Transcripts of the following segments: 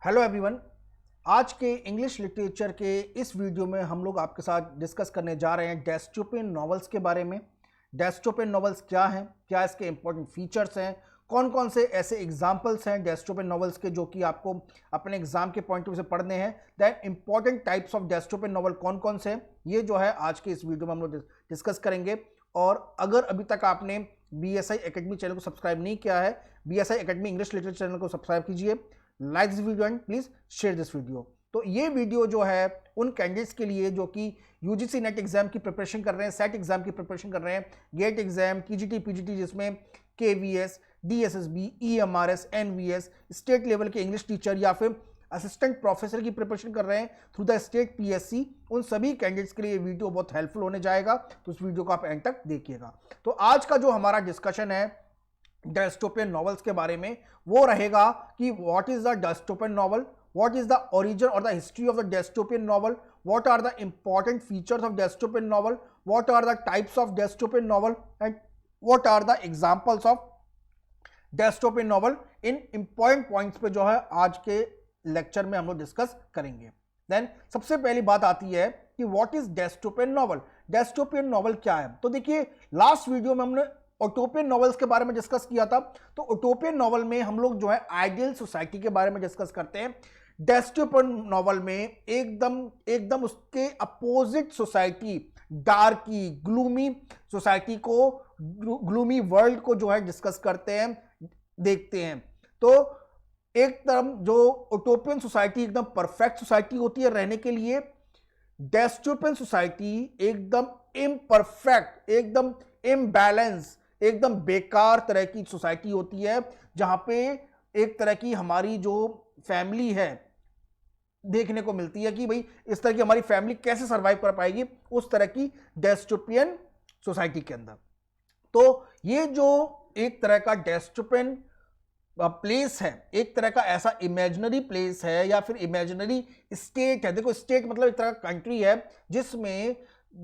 Hello everyone. आज के English literature के इस वीडियो में हम लोग आपके साथ डिस्कस करने जा रहे हैं डेस्टोपियन नॉवेल्स के बारे में। डेस्टोपियन नॉवेल्स क्या हैं, क्या इसके इंपॉर्टेंट फीचर्स हैं, कौन कौन से ऐसे एग्जाम्पल्स हैं डेस्टोपियन नॉवेल्स के जो कि आपको अपने एग्जाम के पॉइंट ऑफ व्यू से पढ़ने हैं। Then important types of dystopian novel कौन कौन से हैं, ये जो है आज के इस वीडियो में हम लोग डिस्कस करेंगे। और अगर अभी तक आपने BSI एकेडमी चैनल को सब्सक्राइब नहीं किया है, BSI academy English literature channel को सब्सक्राइब कीजिए, like this video and please share this video. तो ये वीडियो जो है उन कैंडिडेट्स के लिए जो कि यूजीसी नेट एग्जाम की प्रिपरेशन कर रहे हैं, सेट एग्जाम की प्रिपरेशन कर रहे हैं, गेट एग्जाम, TGT PGT जिसमें KVS, DSSB, EMRS, NVS, state level के इंग्लिश टीचर या फिर असिस्टेंट प्रोफेसर की प्रिपरेशन कर रहे हैं थ्रू द स्टेट PSC, उन सभी कैंडिडेट्स के लिए ये वीडियो बहुत हेल्पफुल होने जाएगा। तो इस वीडियो को आप एंड तक देखिएगा। तो आज का जो हमारा डिस्कशन है डेस्टोपियन नॉवेल्स के बारे में वो रहेगा कि what is the dystopian novel, what is the origin और the history of the dystopian novel, what are the important features of dystopian novel, what are the types of dystopian novel and what are the examples of dystopian novel. इन important points पे जो है आज के lecture में हम लोग discuss करेंगे। देन सबसे पहली बात आती है कि व्हाट इज डेस्टोपियन नॉवल। डेस्टोपियन नॉवल क्या है? तो देखिए, लास्ट वीडियो में हमने उटोपियन नॉवेल्स के बारे में डिस्कस किया था। तो उटोपियन नॉवल में हम लोग जो है आइडियल सोसाइटी के बारे में डिस्कस करते हैं। डेस्टोपियन नॉवल में एकदम उसके अपोजिट सोसाइटी, डार्की ग्लूमी सोसाइटी को, ग्लूमी वर्ल्ड को जो है डिस्कस करते हैं, देखते हैं। तो एक तरफ जो उटोपियन सोसाइटी एकदम परफेक्ट सोसाइटी होती है रहने के लिए, डेस्टोपियन सोसाइटी एकदम इम्परफेक्ट, एकदम इम्बैलेंस, एकदम बेकार तरह की सोसाइटी होती है, जहां पे एक तरह की हमारी जो फैमिली है देखने को मिलती है कि भाई इस तरह की हमारी फैमिली कैसे सरवाइव कर पाएगी, उस तरह की डेस्टोपियन सोसाइटी के अंदर। तो ये जो एक तरह का डेस्टोपियन प्लेस है, एक तरह का ऐसा इमेजिनरी प्लेस है या फिर इमेजिनरी स्टेट है। देखो, स्टेट मतलब एक तरह का कंट्री है जिसमें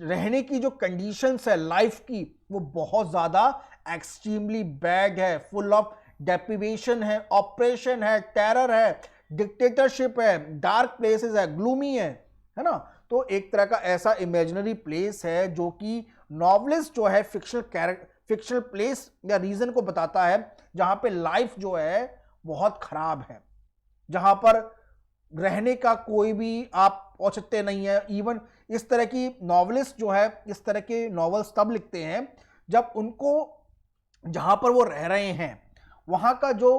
रहने की जो कंडीशंस है लाइफ की, वो बहुत ज्यादा एक्सट्रीमली बैड है, फुल ऑफ डेप्रिवेशन है, ऑपरेशन है, टेरर है, डिक्टेटरशिप है, डार्क प्लेसेस है, ग्लूमी है ना। तो एक तरह का ऐसा इमेजिनरी प्लेस है जो कि नॉवलिस्ट जो है फिक्शनल प्लेस या रीजन को बताता है, जहां पे लाइफ जो है बहुत खराब है, जहां पर रहने का कोई भी आप औचित्य नहीं है। इवन इस तरह की नॉवलिस्ट जो है इस तरह के नॉवेल्स तब लिखते हैं जब उनको जहां पर वो रह रहे हैं वहां का जो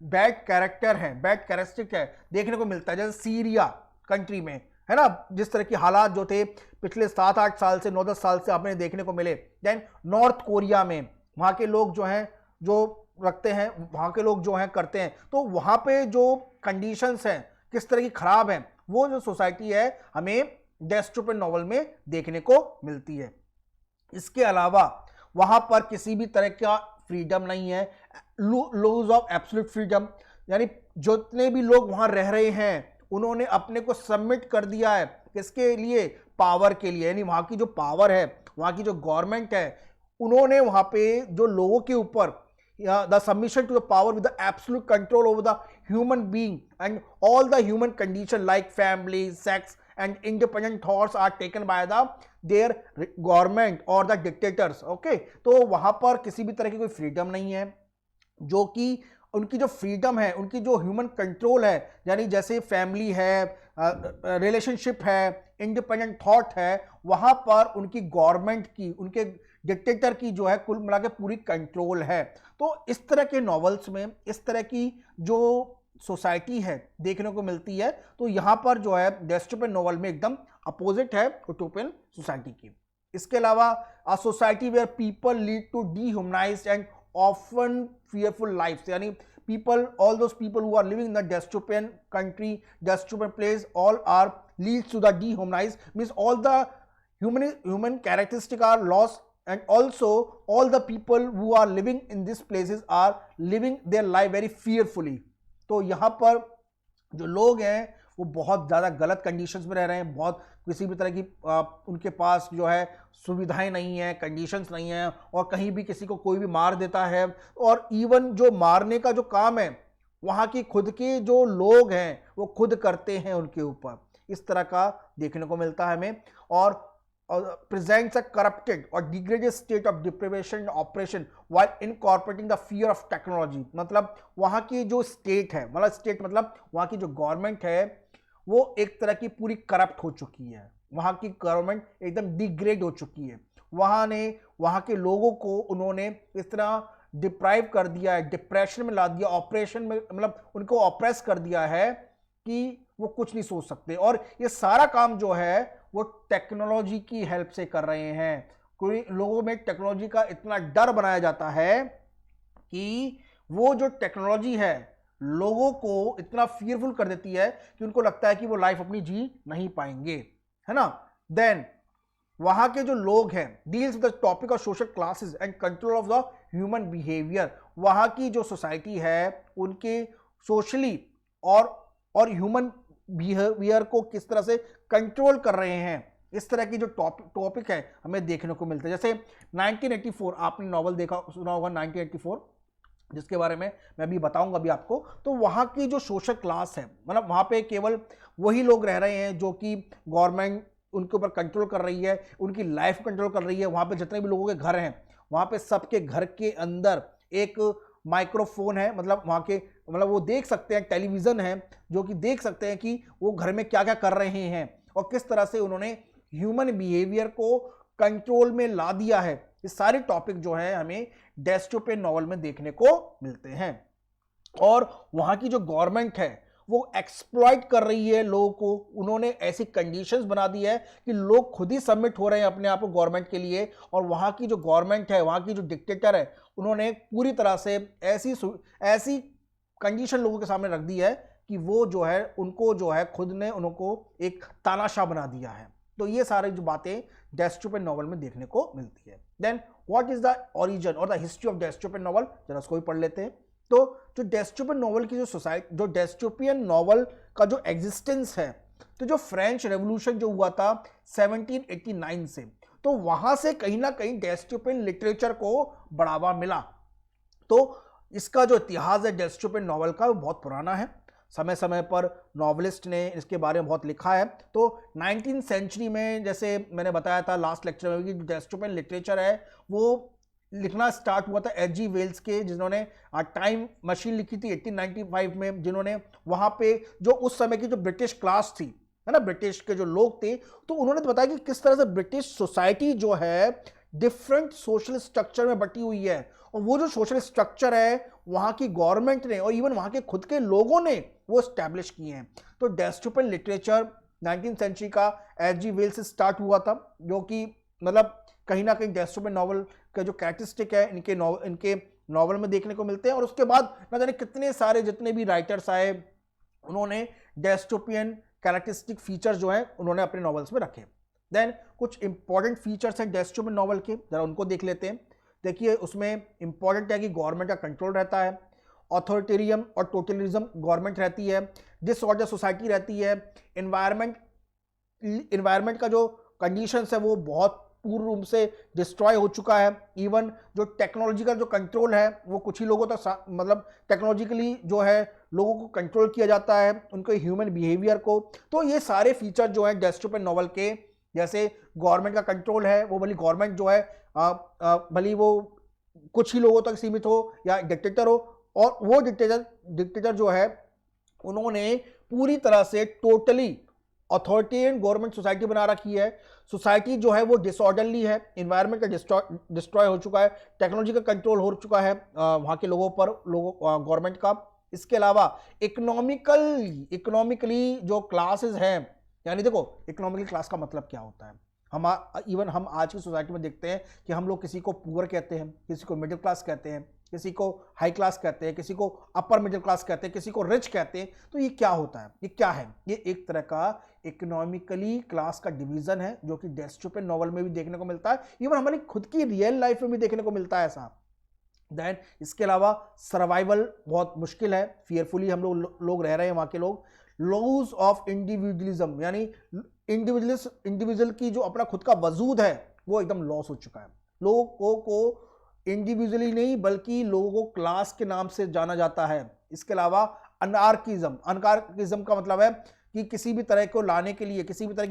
बैड कैरेक्टर है, बैड कैरेक्टरिस्टिक है देखने को मिलता है। जैसे सीरिया कंट्री में है ना, जिस तरह की हालात जो थे पिछले 7-8 साल से, 9-10 साल से आपने देखने को मिले। देन नॉर्थ कोरिया में वहां के लोग जो हैं, जो रखते हैं, वहां के लोग जो हैं करते हैं, तो वहां पे जो कंडीशंस हैं किस तरह की खराब है, वो जो सोसाइटी है हमें डेस्टोपियन नॉवल में देखने को मिलती है। इसके अलावा वहां पर किसी भी तरह का फ्रीडम नहीं है, लूज ऑफ एब्सोल्यूट फ्रीडम, यानी जितने भी लोग वहां रह रहे हैं उन्होंने अपने को सबमिट कर दिया है किसके लिए? पावर के लिए। यानी वहां की जो पावर है, वहां की जो गवर्नमेंट है, उन्होंने वहां पे जो लोगों के ऊपर the submission to the power with the absolute control over the human being and all the human condition like family, sex and independent thoughts are taken by the their government or the dictators. Okay, तो वहां पर किसी भी तरह की कोई freedom नहीं है, जो कि उनकी जो फ्रीडम है, उनकी जो ह्यूमन कंट्रोल है, यानी जैसे फैमिली है, रिलेशनशिप है, इंडिपेंडेंट थॉट है, वहां पर उनकी गवर्नमेंट की, उनके डिक्टेटर की जो है कुल मिला के पूरी कंट्रोल है। तो इस तरह के नॉवेल्स में इस तरह की जो सोसाइटी है देखने को मिलती है। तो यहां पर जो है डेस्टोपियन नॉवल में एकदम अपोजिट है उटोपियन सोसाइटी की। इसके अलावा a society where people lead to dehumanized and often fearful lives, yani people, all those people who are living in the dystopian country, dystopian place, all are leads to the dehumanized, means all the human characteristics are lost, and also all the people who are living in these places are living their life very fearfully. तो यहाँ पर जो लोग हैं वो बहुत ज़्यादा गलत कंडीशंस में रह रहे हैं, बहुत किसी भी तरह की उनके पास जो है सुविधाएं नहीं है, कंडीशंस नहीं है, और कहीं भी किसी को कोई भी मार देता है। और इवन जो मारने का जो काम है वहां की खुद के जो लोग हैं वो खुद करते हैं उनके ऊपर, इस तरह का देखने को मिलता है हमें। और presents a corrupted or degraded state of deprivation and oppression while incorporating the fear of technology। मतलब वहां की जो स्टेट है, मतलब स्टेट मतलब वहां की जो गवर्नमेंट है वो एक तरह की पूरी करप्ट हो चुकी है, वहां की गवर्नमेंट एकदम डिग्रेड हो चुकी है। वहां के लोगों को उन्होंने इस तरह डिप्राइव कर दिया है, डिप्रेशन में ला दिया, ऑपरेशन में मतलब उनको ऑप्रेस कर दिया है कि वो कुछ नहीं सोच सकते। और ये सारा काम जो है वो टेक्नोलॉजी की हेल्प से कर रहे हैं। कोई लोगों में टेक्नोलॉजी का इतना डर बनाया जाता है कि वो जो टेक्नोलॉजी है लोगों को इतना फियरफुल कर देती है कि उनको लगता है कि वो लाइफ अपनी जी नहीं पाएंगे, है ना। देन वहां के जो लोग हैं deals with the topic of social classes and control of the human behaviour. वहां की जो सोसाइटी है उनके सोशली और ह्यूमन बिहेवियर को किस तरह से कंट्रोल कर रहे हैं, इस तरह की जो टॉपिक है हमें देखने को मिलता है। जैसे 1984 आपने नॉवल देखा सुना होगा 1984, जिसके बारे में मैं भी बताऊंगा अभी आपको। तो वहां की जो सोशल क्लास है, मतलब वहां पे केवल वही लोग रह रहे हैं जो कि गवर्नमेंट उनके ऊपर कंट्रोल कर रही है, उनकी लाइफ कंट्रोल कर रही है। वहां पे जितने भी लोगों के घर हैं वहां पे सबके घर के अंदर एक माइक्रोफोन है, मतलब वहां के मतलब वो देख सकते हैं, टेलीविजन है जो कि देख सकते हैं कि वो घर में क्या क्या कर रहे हैं और किस तरह से उन्होंने ह्यूमन बिहेवियर को कंट्रोल में ला दिया है। ये सारे टॉपिक जो है हमें डिस्टोपियन नॉवल में देखने को मिलते हैं। और वहां की जो गवर्नमेंट है वो एक्सप्लॉइट कर रही है लोगों को, उन्होंने ऐसी कंडीशंस बना दी है कि लोग खुद ही सबमिट हो रहे हैं अपने आप को गवर्नमेंट के लिए। और वहां की जो गवर्नमेंट है, वहां की जो डिक्टेटर है, उन्होंने पूरी तरह से ऐसी कंडीशन लोगों के सामने रख दी है कि वो जो है उनको जो है खुद ने उनको एक तानाशाह बना दिया है। तो ये सारी जो बातें डिस्टोपियन नॉवल में देखने को मिलती है। Then what is the origin और the history of dystopian novel, जरा उसको भी पढ़ लेते हैं। तो जो डिस्टोपियन नॉवल की जो डिस्टोपियन नॉवल का जो एग्जिस्टेंस है, तो जो फ्रेंच रेवोल्यूशन जो हुआ था 1789 से, तो वहां से कहीं ना कहीं डिस्टोपियन लिटरेचर को बढ़ावा मिला। तो इसका जो इतिहास है डिस्टोपियन नॉवल का वो बहुत पुराना है, समय समय पर नॉवलिस्ट ने इसके बारे में बहुत लिखा है। तो 19th सेंचुरी में, जैसे मैंने बताया था लास्ट लेक्चर में, कि डिस्टोपियन लिटरेचर है वो लिखना स्टार्ट हुआ था H.G. वेल्स के, जिन्होंने टाइम मशीन लिखी थी 1895 में, जिन्होंने वहां पे जो उस समय की जो ब्रिटिश क्लास थी, है ना, ब्रिटिश के जो लोग थे, तो उन्होंने बताया कि किस तरह से ब्रिटिश सोसाइटी जो है डिफरेंट सोशल स्ट्रक्चर में बटी हुई है। और वो जो सोशल स्ट्रक्चर है वहां की गवर्नमेंट ने और इवन वहां के खुद के लोगों ने वो स्टैब्लिश किए हैं। तो डिस्टोपियन लिटरेचर 19th सेंचुरी का H.G. वेल्स से स्टार्ट हुआ था, जो कि मतलब कहीं ना कहीं डिस्टोपियन नॉवल का जो कैरेक्टरिस्टिक है इनके नॉवल में देखने को मिलते हैं। और उसके बाद ना जाने कितने सारे जितने भी राइटर्स आए, उन्होंने डिस्टोपियन कैरेक्टरिस्टिक फीचर्स जो हैं उन्होंने अपने नॉवेल्स में रखे। देन कुछ इंपॉर्टेंट फीचर्स हैं डिस्टोपियन नॉवल के, जरा उनको देख लेते हैं। देखिए उसमें इंपॉर्टेंट है कि गवर्नमेंट का कंट्रोल रहता है, ऑथोरिटेरियम और टोटलिज्म गवर्नमेंट रहती है, डिसऑर्डर सोसाइटी रहती है, इन्वायरमेंट का जो कंडीशंस है वो बहुत पूर्ण रूप से डिस्ट्रॉय हो चुका है। इवन जो टेक्नोलॉजी का जो कंट्रोल है वो कुछ ही लोगों तक मतलब टेक्नोलॉजिकली जो है लोगों को कंट्रोल किया जाता है, उनके ह्यूमन बिहेवियर को। तो ये सारे फीचर जो है डिस्टोपियन नॉवल के, जैसे गवर्नमेंट का कंट्रोल है, वो भली गवर्नमेंट जो है भली वो कुछ ही लोगों तक सीमित हो या डिक्टेटर हो, और वो डिक्टेटर जो है उन्होंने पूरी तरह से टोटली अथॉरिटेरियन गवर्नमेंट सोसाइटी बना रखी है। सोसाइटी जो है वो डिसऑर्डरली है, इन्वायरमेंट का डिस्ट्रॉय हो चुका है, टेक्नोलॉजी का कंट्रोल हो चुका है वहां के लोगों पर, गवर्नमेंट का। इसके अलावा इकोनॉमिकली जो क्लासेस हैं, यानी देखो इकोनॉमिकल क्लास का मतलब क्या होता है, हम आज की सोसाइटी में देखते हैं कि हम लोग किसी को पुअर कहते हैं, किसी को मिडिल क्लास कहते हैं, किसी को हाई क्लास कहते हैं, किसी को अपर मिडिल क्लास कहते हैं, किसी को रिच कहते हैं। तो ये क्या होता है, ये क्या है? ये एक तरह का इकोनॉमिकली क्लास का डिवीजन है, जो कि डिस्टोपियन नॉवल में भी देखने को मिलता है, इवन हमारी खुद की रियल लाइफ में भी देखने को मिलता है ऐसा। देन इसके अलावा सर्वाइवल बहुत मुश्किल है, फियरफुली हम लोग रह रहे हैं वहां के लोग। लॉस ऑफ इंडिविजुअलिज्म, यानी इंडिविजुअल की जो अपना खुद का वजूद है वो एकदम लॉस हो चुका है। लोगों को इंडिविजुअली नहीं बल्कि लोगों को क्लास के नाम से जाना जाता है। इसके अलावा अनार्किज्म, अनार्किज्म का मतलब है कि किसी भी तरह को लाने के लिए, किसी भी तरह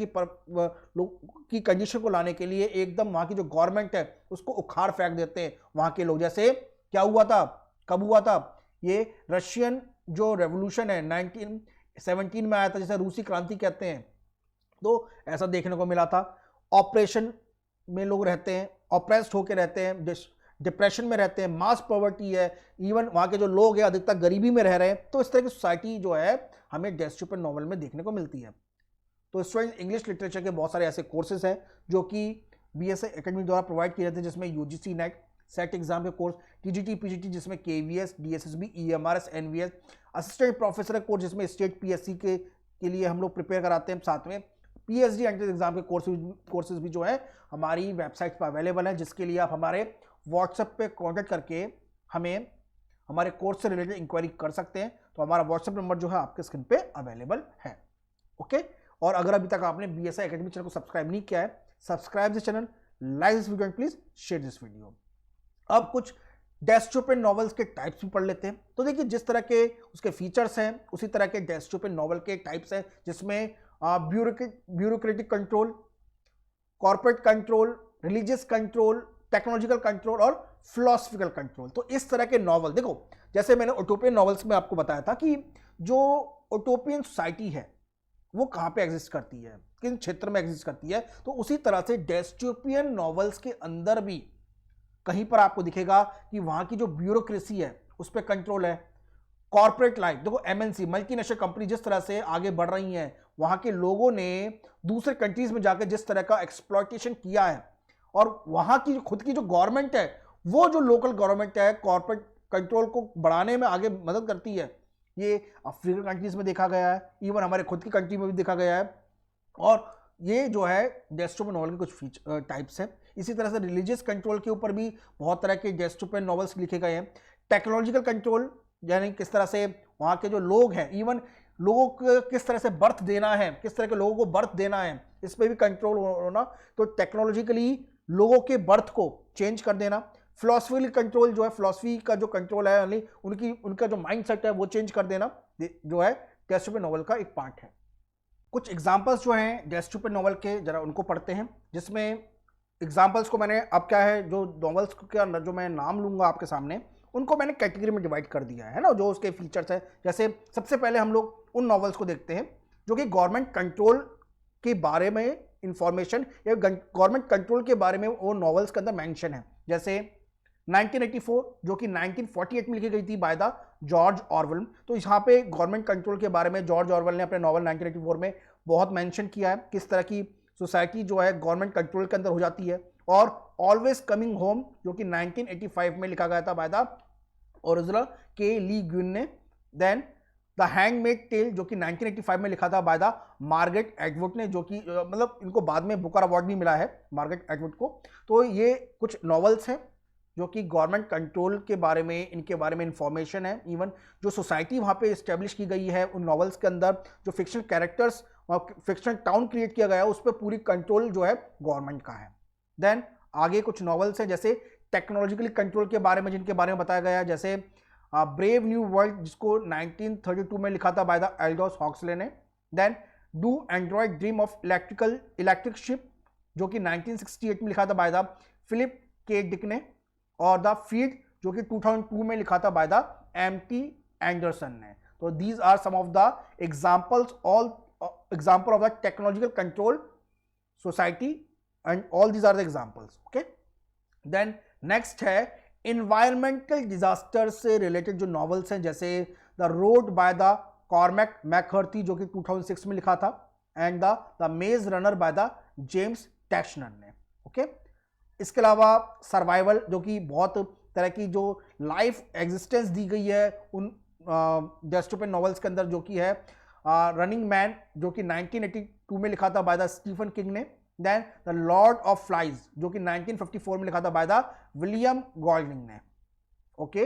की कंडीशन को लाने के लिए एकदम वहां की जो गवर्नमेंट है उसको उखाड़ फेंक देते हैं वहां के लोग। जैसे क्या हुआ था, कब हुआ था, ये रशियन जो रेवोल्यूशन है 1917 में आया था, जैसे रूसी क्रांति कहते हैं, तो ऐसा देखने को मिला था। ऑपरेशन में लोग रहते हैं, ऑप्रेस्ड होकर रहते हैं, डिप्रेशन में रहते हैं, मास पॉवर्टी है, इवन वहां के जो लोग हैं अधिकतर गरीबी में रह रहे हैं। तो इस तरह की सोसाइटी जो है हमें डेस्टोपियन नॉवल में देखने को मिलती है। तो स्टूडेंट, इंग्लिश लिटरेचर के बहुत सारे ऐसे कोर्सेज हैं जो कि BSA एकेडमी द्वारा प्रोवाइड किए जाते हैं, जिसमें UGC नेट सेट एग्जाम के कोर्स, TGT PGT जिसमें KVS DSSB EMRS NVS, assistant professor course जिसमें स्टेट PSC के लिए हम लोग प्रिपेयर कराते हैं, साथ में PhD एंट्रेंस एग्जाम के कोर्सेज भी जो है हमारी वेबसाइट पर अवेलेबल है, जिसके लिए आप हमारे व्हाट्सएप पे कांटेक्ट करके हमें हमारे कोर्स से रिलेटेड इंक्वायरी कर सकते हैं। तो हमारा व्हाट्सएप नंबर जो है आपके स्क्रीन पे अवेलेबल है। ओके, और अगर अभी तक आपने BSI एकेडमी चैनल को सब्सक्राइब नहीं किया है, subscribe this channel, like this video and please share this video. अब कुछ डेस्टोपियन नॉवेल्स के टाइप्स भी पढ़ लेते हैं। तो देखिए, जिस तरह के उसके फीचर्स हैं उसी तरह के डेस्टोपियन नॉवेल के टाइप्स हैं, जिसमें bureaucratic control, corporate control, religious control, technological control और फिलोसफिकल कंट्रोल। तो इस तरह के नॉवल, देखो जैसे मैंने उटोपियन नॉवेल्स में आपको बताया था कि जो उटोपियन सोसाइटी है वो कहाँ पे एग्जिस्ट करती है, किन क्षेत्र में एग्जिस्ट करती है, तो उसी तरह से डेस्टोपियन नॉवेल्स के अंदर भी कहीं पर आपको दिखेगा कि वहां की जो ब्यूरोक्रेसी है उस पर कंट्रोल है। कॉर्पोरेट लाइफ, देखो MNC मल्टीनेशनल कंपनी जिस तरह से आगे बढ़ रही हैं, वहां के लोगों ने दूसरे कंट्रीज में जाकर जिस तरह का एक्सप्लॉयटेशन किया है, और वहां की खुद की जो गवर्नमेंट है, वो जो लोकल गवर्नमेंट है कॉर्पोरेट कंट्रोल को बढ़ाने में आगे मदद करती है। ये अफ्रीकन कंट्रीज में देखा गया है, इवन हमारे खुद की कंट्री में भी देखा गया है। और ये जो है डेस्टोपियन नॉवल के कुछ टाइप्स हैं। इसी तरह से रिलीजियस कंट्रोल के ऊपर भी बहुत तरह के डेस्टोपियन नॉवेल्स लिखे गए हैं। टेक्नोलॉजिकल कंट्रोल, यानी किस तरह से वहाँ के जो लोग हैं, इवन लोगों को किस तरह से बर्थ देना है, किस तरह के लोगों को बर्थ देना है, इस पर भी कंट्रोल होना। तो टेक्नोलॉजिकली लोगों के बर्थ को चेंज कर देना। फिलोसफिकल कंट्रोल जो है, फिलोसफी का जो कंट्रोल है, यानी उनका जो माइंडसेट है वो चेंज कर देना, जो है डेस्टोपियन नॉवल का एक पार्ट है। कुछ एग्जांपल्स जो हैं डेस्टोपियन नॉवल के, जरा उनको पढ़ते हैं, जिसमें एग्जांपल्स को मैंने अब क्या है, जो नॉवेल्स के अंदर जो मैं नाम लूंगा आपके सामने, उनको मैंने कैटेगरी में डिवाइड कर दिया है ना, जो उसके फीचर्स है। जैसे सबसे पहले हम लोग उन नॉवेल्स को देखते हैं जो कि गवर्नमेंट कंट्रोल के बारे में इंफॉर्मेशन या गवर्नमेंट कंट्रोल के बारे में वो नॉवेल्स के अंदर मेंशन है। जैसे 1984 जो कि 1948 में लिखी गई थी बाय द जॉर्ज ऑरवेल। तो यहाँ पे गवर्नमेंट कंट्रोल के बारे में जॉर्ज ऑरवेल ने अपने नॉवल 1984 में बहुत मेंशन किया है, किस तरह की सोसाइटी जो है गवर्नमेंट कंट्रोल के अंदर हो जाती है। और ऑलवेज कमिंग होम जो कि 1985 में लिखा गया था बाय द ओरिजिनल के ली ग्विन ने। देन द हैंडमेड टेल जो कि 1985 में लिखा था बाय द मार्गरेट एटवुड ने, जो कि मतलब इनको बाद में बुकर अवार्ड भी मिला है मार्गरेट एटवुड को। तो ये कुछ नॉवेल्स हैं जो कि गवर्नमेंट कंट्रोल के बारे में, इनके बारे में इंफॉर्मेशन है। इवन जो सोसाइटी वहाँ पे इस्टेब्लिश की गई है उन नॉवेल्स के अंदर, जो फिक्शनल कैरेक्टर्स और फिक्शनल टाउन क्रिएट किया गया है, उस पर पूरी कंट्रोल जो है गवर्नमेंट का है। देन आगे कुछ नॉवेल्स हैं जैसे टेक्नोलॉजिकली कंट्रोल के बारे में, जिनके बारे में बताया गया है, जैसे ब्रेव न्यू वर्ल्ड जिसको 1932 में लिखा था बाय द एल्डोस हॉक्सले ने। Then do android dream of electric sheep जो कि 1968 में लिखा था by the Philip K Dick ने। और द फील्ड जो कि 2002 में लिखा था बाय द M.T. एंडरसन ने। तो these are some of the examples, all example of the technological control society and all these are the examples. Okay, then next है इन्वायरमेंटल डिजास्टर से रिलेटेड जो नॉवेल्स हैं, जैसे the road by the Cormac McCarthy जो कि 2006 में लिखा था, and the maze runner by the James Dashner ने। ओके, इसके अलावा सर्वाइवल जो कि बहुत तरह की जो लाइफ एग्जिस्टेंस दी गई है उन डेस्टोपियन नॉवेल्स के अंदर, जो कि है रनिंग मैन जो कि 1982 में लिखा था बाय द स्टीफन किंग ने। Then the lord of flies जो कि 1954 में लिखा था बाय द विलियम गोल्डिंग ने। Okay,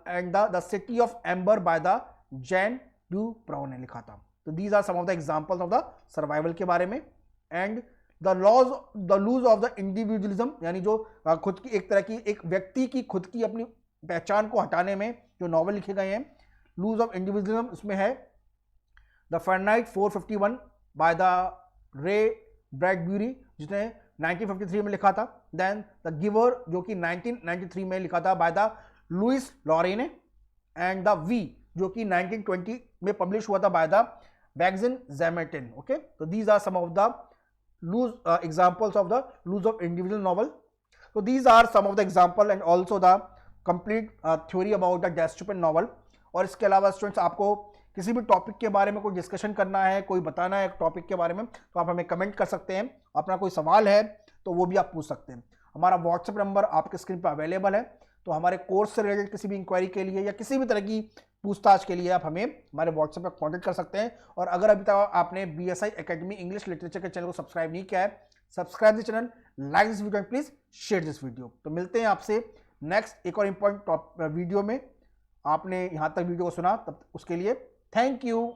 and the city of ember by the Jeanne DuPrau ने लिखा था। तो these are some of the examples of the survival के बारे में। And the loose of the individualism, यानी जो खुद की एक तरह की एक व्यक्ति की खुद की अपनी पहचान को हटाने में जो नॉवल लिखे गए हैं। लूज ऑफ इंडिविजुअलिज्म इसमें है द फ़ारेनहाइट 451 बाय द रे ब्रैडबरी, जिसने 1953 में लिखा था। देन द गिवर, जो कि 1993 में लिखा था by the Lois Lowry. And the We, जो कि 1920 में पब्लिश हुआ था by the Yevgeny Zamyatin. Okay, तो these are some of the loose examples of the loose of individual novel. तो these are some of the example and also the complete theory about the dystopian novel. और इसके अलावा students, आपको किसी भी topic के बारे में कोई डिस्कशन करना है, कोई बताना है टॉपिक के बारे में, तो आप हमें कमेंट कर सकते हैं। अपना कोई सवाल है तो वो भी आप पूछ सकते हैं। हमारा व्हाट्सएप नंबर आपके स्क्रीन पर अवेलेबल है, तो हमारे कोर्स से रिलेटेड किसी भी इंक्वायरी के लिए या किसी भी तरह की पूछताछ के लिए आप हमें हमारे व्हाट्सएप पर कॉन्टैक्ट कर सकते हैं। और अगर अभी तक आपने BSI एकेडमी इंग्लिश लिटरेचर के चैनल को सब्सक्राइब नहीं किया है, subscribe the channel, like this video and please share this video. तो मिलते हैं आपसे नेक्स्ट एक और इम्पोर्टेंट वीडियो में। आपने यहाँ तक वीडियो को सुना, तब उसके लिए थैंक यू।